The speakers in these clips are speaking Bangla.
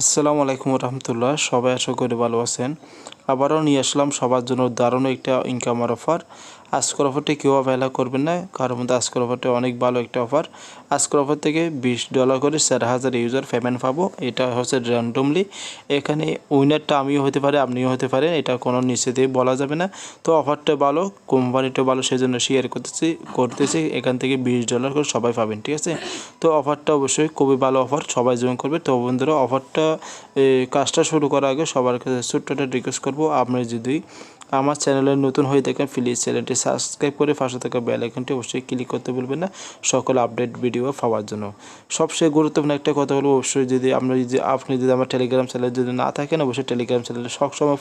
আসসালামু আলাইকুম রহমতুল্লাহ। সবাই আশা করি ভালো আছেন। আবারও নিয়ে আসলাম সবার জন্য দারুণ একটা ইনকামের অফার। আজকের অফারটি কেউ অবহেলা করবেন না, কারণ মধ্যে আজকের অফারটি অনেক ভালো একটা অফার। আজকের অফার থেকে $20 করে 4000 ইউজার পেমেন্ট পাবো। এটা হচ্ছে র্যান্ডমলি। এখানে উইনারটা আমিও হতে পারে, আপনিও হতে পারেন, এটা কোনো নিচে দিয়ে বলা যাবে না। তো অফারটা ভালো, কোম্পানিটা ভালো, সেই জন্য শেয়ার করতেছি। এখান থেকে $20 করে সবাই পাবেন, ঠিক আছে। তো অফারটা অবশ্যই খুবই ভালো অফার, সবাই জয়েন করবে। তো বন্ধুরা, অফারটা কাজটা শুরু করার আগে সবার কাছে ছোট্ট একটা রিকোয়েস্ট করবো, আপনি যদি আমার চ্যানেলে নতুন হয়ে থাকেন প্লিজ চ্যানেলটি সাবস্ক্রাইব করে পাশে থাকা বেল আইকনটি অবশ্যই ক্লিক করতে ভুলবেন না, সকল আপডেট ভিডিও পাওয়ার জন্য। সবচেয়ে গুরুত্বপূর্ণ একটা কথা হলো, অবশ্যই যদি আপনি যদি আমার টেলিগ্রাম চ্যানেলে যদি না থাকেন, অবশ্যই টেলিগ্রাম চ্যানেলে সবসময়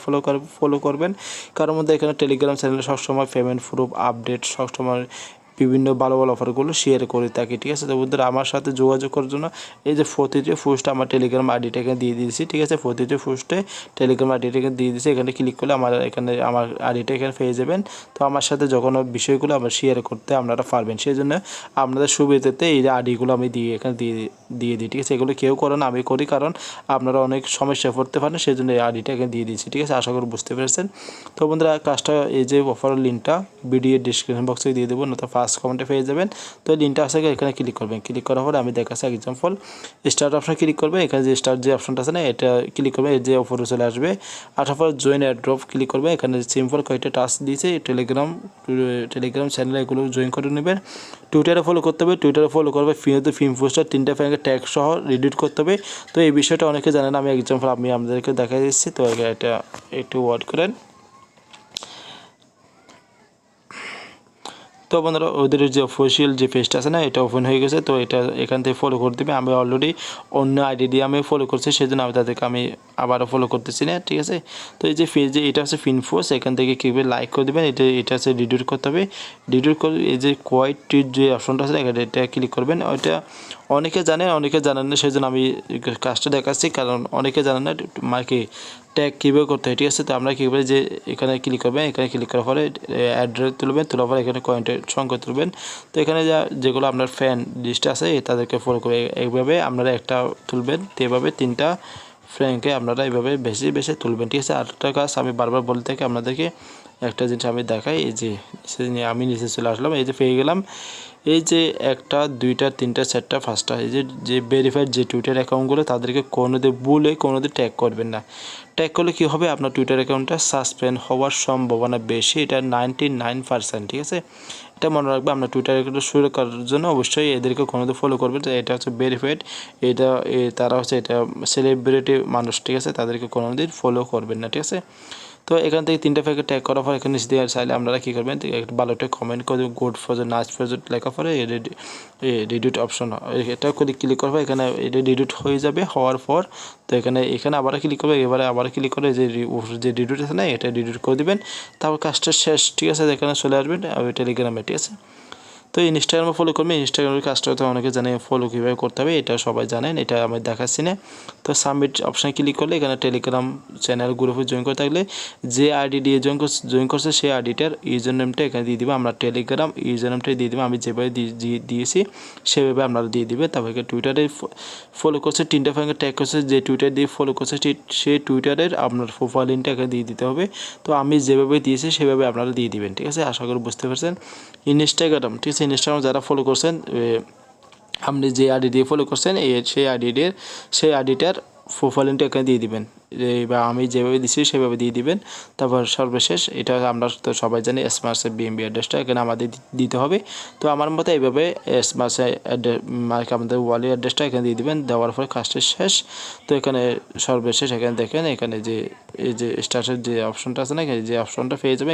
ফলো করবেন। কারণ মধ্যে এখানে টেলিগ্রাম চ্যানেলে সবসময় পেমেন্ট প্রুফ আপডেট, সবসময় বিভিন্ন ভালো ভালো অফারগুলো শেয়ার করে থাকি, ঠিক আছে। তো বন্ধুরা, আমার সাথে যোগাযোগ করার জন্য এই যে প্রতিটি পোস্ট আমার টেলিগ্রাম আইডিটাকে দিয়ে দিয়েছি, ঠিক আছে। প্রতিটি পোস্টে টেলিগ্রাম আইডিটাকে দিয়ে দিয়েছি। এখানে ক্লিক করলে আমার আইডিটা এখানে পেয়ে যাবেন। তো আমার সাথে যখন বিষয়গুলো আমরা শেয়ার করতে আপনারা পারবেন, সেই জন্য আপনাদের সুবিধাতে এই যে আইডিগুলো আমি এখানে দিয়ে দিই, ঠিক আছে। এগুলো কেউ করেন, আমি করি, কারণ আপনারা অনেক সমস্যায় পড়তে পারেন, সেই জন্য এই আইডিটা এখানে দিয়ে দিচ্ছি, ঠিক আছে। আশা করি বুঝতে পেরেছেন। তো বন্ধুরা, কাজটা এই যে অফারের লিঙ্কটা ভিডিও ডিসক্রিপশন বক্সে দিয়ে দেবো, নয়তো ফার্স্ট কমেন্টে পেয়ে যাবেন। তো এই লিঙ্কটা আছে, এখানে ক্লিক করবেন। ক্লিক করার পরে আমি দেখাচ্ছি এক্সাম্পল স্টার্ট অপশনে ক্লিক করবেন। এখানে যে স্টার্ট যে অপশনটা আছে না, এটা ক্লিক করবেন। এই যে অফারে চলে আসবে। আসার পর জয়েন এয়ারড্রপ ক্লিক করবেন। এখানে সিম্পল কয়েকটা টাস্ক দিয়েছে, টেলিগ্রাম চ্যানেলে এগুলো জয়েন করে নেবেন। টুইটারে ফলো করতে হবে, টুইটারে ফলো করবে। ফিল্ম পোস্টার 3টা ফ্যানকে ট্যাগ সহ রিডিট করতে হবে। তো এই বিষয়টা অনেকে জানেন, আমি এক্সাম্পল আমি আপনাদেরকে দেখাই দিচ্ছি। তো এটা একটু ওয়ার্ড করেন। তো বন্ধুরা, ওদের যে অফিসিয়াল যে পেজটা আছে না, এটা ওপেন হয়ে গেছে। তো এটা এখান থেকে ফলো করে দেবে। আমি অলরেডি অন্য আইডি দিয়ে আমি ফলো করছি, সেই জন্য আমি তাদেরকে আমি আবারও ফলো করতেছি না, ঠিক আছে। তো এই যে পেজে এটা হচ্ছে ফিনফোর্স, এখান থেকে কীভাবে লাইক করে দেবেন। এটা হচ্ছে ডিলিট করতে হবে। ডিলিট করে এই যে কোয়াইটির যে অপশনটা আছে এখানে এটা ক্লিক করবেন। ওইটা অনেকে জানেন, অনেকে জানেন না, সেই জন্য আমি কাজটা দেখাচ্ছি, কারণ অনেকে জানেন না মাকে ট্যাগ কীভাবে করতে হয়, ঠিক আছে। তো আমরা কীভাবে যে এখানে ক্লিক করবেন, এখানে ক্লিক করার পরে অ্যাড্রেস তুলবেন, তোলার পরে এখানে কয়েন্টের সংখ্যা তুলবেন। তো এখানে যেগুলো আপনার ফ্যান লিস্ট আছে তাদেরকে ফলো করে এইভাবে আপনারা একটা তুলবেন। তো এভাবে 3টা ফ্রেন্ডকে আপনারা এইভাবে বেশি বেশি তুলবেন, ঠিক আছে। আরেকটা কাজ আমি বারবার বলতে থাকি আপনাদেরকে, একটা জিনিস আমি দেখাই। এই যে আমি নিচে চলে আসলাম, এই যে পেয়ে গেলাম। এই যে 1টা 2টা 3টা 4টা 5টা এই যে ভেরিফাইড যে টুইটার অ্যাকাউন্টগুলো, তাদেরকে কোনোদিন ট্যাগ করবেন না। ট্যাগ করলে কী হবে, আপনার টুইটার অ্যাকাউন্টটা সাসপেন্ড হওয়ার সম্ভাবনা বেশি, এটা 99%, ঠিক আছে। এটা মনে রাখবে। আপনার টুইটার অ্যাকাউন্টটা শুরু করার জন্য অবশ্যই এদেরকে কোনোদিন ফলো করবেন। এটা হচ্ছে ভেরিফাইড, তারা হচ্ছে এটা সেলিব্রিটি মানুষ, ঠিক আছে। তাদেরকে কোনোদিন ফলো করবেন না, ঠিক আছে। তো এখান থেকে 3টা ফ্যাকে ট্যাগ করার পর এখানে নিচে দিয়ে চাইলে আপনারা কী করবেন, একটা ভালো একটা কমেন্ট করে গুড ফর দ্য নাচ প্রজেক্ট লেখার পরে রিডিট অপশন, এটা করে ক্লিক করবে। এখানে এটা রিডিট হয়ে যাবে। হওয়ার পর তো এখানে আবার ক্লিক করবে। এবারে আবার ক্লিক করে যে রিডিট আছে না, এটা রিডিট করে দেবেন। তারপর কাজটা শেষ, ঠিক আছে। এখানে চলে আসবেন টেলিগ্রামে, ঠিক আছে। তো ইনস্টাগ্রামে ফলো করবেন। ইনস্টাগ্রামের কাজটা তো অনেকে জানে ফলো কীভাবে করতে হবে, এটা সবাই জানেন, এটা আমি দেখাচ্ছি না। তো সাবমিট অপশানে ক্লিক করলে এখানে টেলিগ্রাম চ্যানেল গ্রুপে জয়েন করে থাকলে যে আইডি দিয়ে জয়েন করছে সেই আইডিটার ইউজার নেমটা এখানে দিয়ে দেবে। আমরা টেলিগ্রাম ইউজার নেমটা দিয়ে দেবো, আমি যেভাবে দিয়েছি সেভাবে আপনারা দিয়ে দেবে। তারপরে টুইটারে ফলো করছে, 3টা ফ্যানকে ট্যাগ করছে, যে টুইটার দিয়ে ফলো করছে সেই টুইটারের আপনার প্রোফাইল লিঙ্কটা এখানে দিয়ে দিতে হবে। তো আমি যেভাবে দিয়েছি সেভাবে আপনারা দিয়ে দিবেন, ঠিক আছে। আশা করি বুঝতে পারছেন। ইনস্টাগ্রাম, ঠিক আছে। ইনস্টাগ্রাম যারা ফলো করছেন, আপনি যে আইডি দিয়ে ফলো করছেন সেই আইডিটার প্রোফাইল লিঙ্কটা এখানে দিয়ে দিবেন, বা আমি যেভাবে দিচ্ছি সেভাবে দিয়ে দিবেন। তারপর সর্বশেষ এটা আমরা তো সবাই জানি স্মার্টসের বিএমবি অ্যাড্রেসটা এখানে আমাদের দিতে হবে। তো আমার মতো এইভাবে স্মার্টসের আমাদের ওয়ালেট অ্যাড্রেসটা এখানে দিয়ে দিবেন। দেওয়ার পরে কাজটা শেষ। তো এখানে সর্বশেষ এখানে দেখেন, এখানে এই যে স্টার্টের যে অপশনটা আছে না, এখানে যে অপশনটা পেয়ে যাবেন।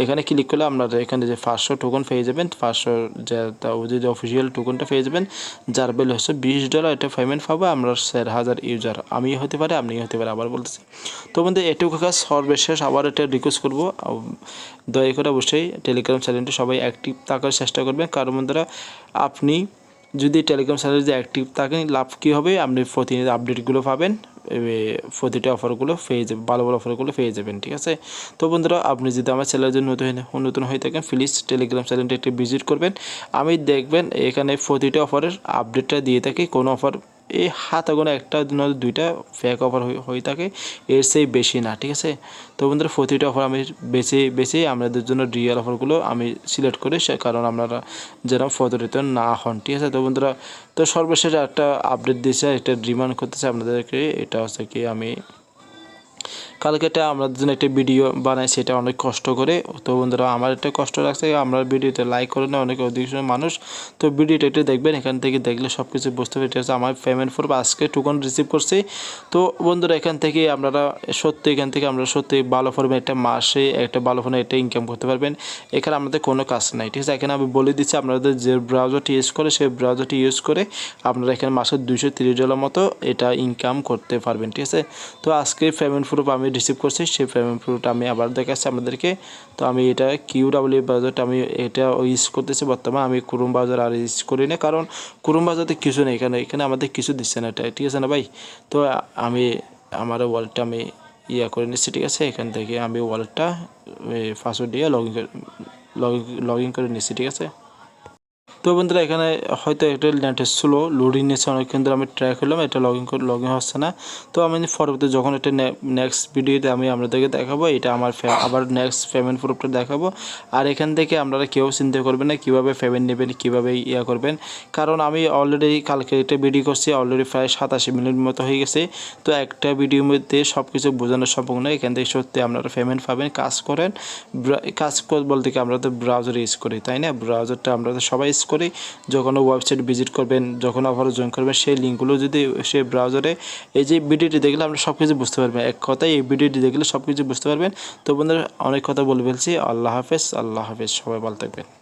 এখানে ক্লিক করলে আপনারা এখানে যে 500 টোকন পেয়ে যাবেন। 500 যে অফিসিয়াল টোকনটা পেয়ে যাবেন, যার ভ্যালু হচ্ছে $20। এটা পেমেন্ট পাবো আমরা 4000 ইউজার, আমি হতে পারে, আপনি হতে পারে, আবার বলতেছি। তো বন্ধু, এটুকু কাজ সর্বশেষ আবার এটা রিকোয়েস্ট করবো, দয়া করে অবশ্যই টেলিগ্রাম চ্যানেলটি সবাই অ্যাক্টিভ থাকার চেষ্টা করবেন। কারণ বন্ধুরা, আপনি যদি টেলিগ্রাম চ্যানেলে যে অ্যাক্টিভ থাকেন, লাভ কী হবে, আপনি প্রতিনিয়ত আপডেটগুলো পাবেন, প্রতিটা অফারগুলো পেয়ে যাবেন, ভালো ভালো অফারগুলো পেয়ে যাবেন, ঠিক আছে। তো বন্ধুরা, আপনি যদি আমার চ্যানেলের জন্য নতুন হয়ে থাকেন, প্লিজ টেলিগ্রাম চ্যানেলটি একটু ভিজিট করবেন। আমি দেখবেন এখানে প্রতিটা অফারের আপডেটটা দিয়ে থাকি। কোনো অফার এই হাতে গোনা একটা নয়তো দুইটা ফেক অফার হয়ে থাকে, এর চেয়ে বেশি না, ঠিক আছে। তো বন্ধুরা প্রতিটা অফার আমি বেছে আপনাদের জন্য রিয়েল অফারগুলো আমি সিলেক্ট করি, কারণ আপনারা যেন প্রতারিত না হন, ঠিক আছে। তো বন্ধুরা, তো সর্বশেষ একটা আপডেট দিয়েছে, একটা রিমাইন্ড করতেছে আপনাদেরকে, এটা হচ্ছে কি আমি কালকে আমাদের জন্য একটা ভিডিও বানাই, সেটা অনেক কষ্ট করে। তো বন্ধুরা, আমার একটা কষ্ট লাগছে, আমরা ভিডিওতে লাইক করে না অনেক অধিকাংশ মানুষ। তো ভিডিওটা একটু দেখবেন, এখান থেকে দেখলে সব কিছু বুঝতে পারতে হচ্ছে। আমার পেমেন্ট প্রুফ আজকে টোকন রিসিভ করছি। তো বন্ধুরা, এখান থেকে আপনারা সত্যি ভালো ফর্মে একটা মাসে একটা ভালো ফোনে একটা ইনকাম করতে পারবেন। এখানে আমাদের কোনো কাজ নাই, ঠিক আছে। এখানে আমি বলে দিচ্ছি, আপনাদের যে ব্রাউজারটি ইউজ করে সেই ব্রাউজারটি ইউজ করে আপনারা এখানে মাসে $230 মতো এটা ইনকাম করতে পারবেন, ঠিক আছে। তো আজকে পেমেন্ট প্রুফ আমি রিসিভ করছি, সেই পেমেন্ট প্রুফটা আমি আবার দেখাচ্ছি আপনাদেরকে। তো আমি এটা QW ব্রাউজারটা আমি এটা ইউজ করতেছি বর্তমানে, আমি ক্রোম ব্রাউজার আর ইউজ করি না, কারণ ক্রোম ব্রাউজারে কিছু নেই, এখানে আমাদের কিছু দিচ্ছে না এটা, ঠিক আছে না ভাই। তো আমি আমার ওয়ালেটটা আমি করে নিচ্ছি, ঠিক আছে। এখান থেকে আমি ওয়ালেটটা পাসওয়ার্ড দিয়ে লগ ইন করে নিচ্ছি, ঠিক আছে। তো বন্ধুরা, এখানে হয়তো একটা নেটের স্লো লোডিং নিচ্ছে অনেকক্ষণ ধরে, আমি ট্রাই করলাম, এটা লগ ইন হচ্ছে না। তো আমি পরবর্তী যখন এটা নেক্সট ভিডিওতে আমি আপনাদেরকে দেখাবো, এটা আমার আবার নেক্সট পেমেন্ট প্রুফটা দেখাবো। আর এখান থেকে আপনারা কেউ চিন্তা করবেন না কীভাবে পেমেন্ট নেবেন, কীভাবে করবেন, কারণ আমি অলরেডি কালকে একটা ভিডিও করছি, অলরেডি প্রায় 87 মিনিট মতো হয়ে গেছে। তো একটা ভিডিওর মধ্যে সব কিছু বোঝানো সম্ভব নয়, এখান থেকে সত্যি আপনারা পেমেন্ট পাবেন। কাজ বলতে কি, আমরা তো ব্রাউজার ইউজ করি, তাই না। ব্রাউজারটা আমরা তো সবাই ইউজ করি। যখন ওয়েবসাইট ভিজিট করবেন, যখন আবার জয়েন করবেন, সেই লিঙ্কগুলো যদি সেই ব্রাউজারে এই যে ভিডিওটি দেখলে আমরা সব কিছু বুঝতে পারবেন। এক কথায় এই ভিডিওটি দেখলে সব কিছু বুঝতে পারবেন। তো বন্ধুরা, অনেক কথা বলে ফেলছি। আল্লাহ হাফেজ, সবাই ভালো থাকবেন।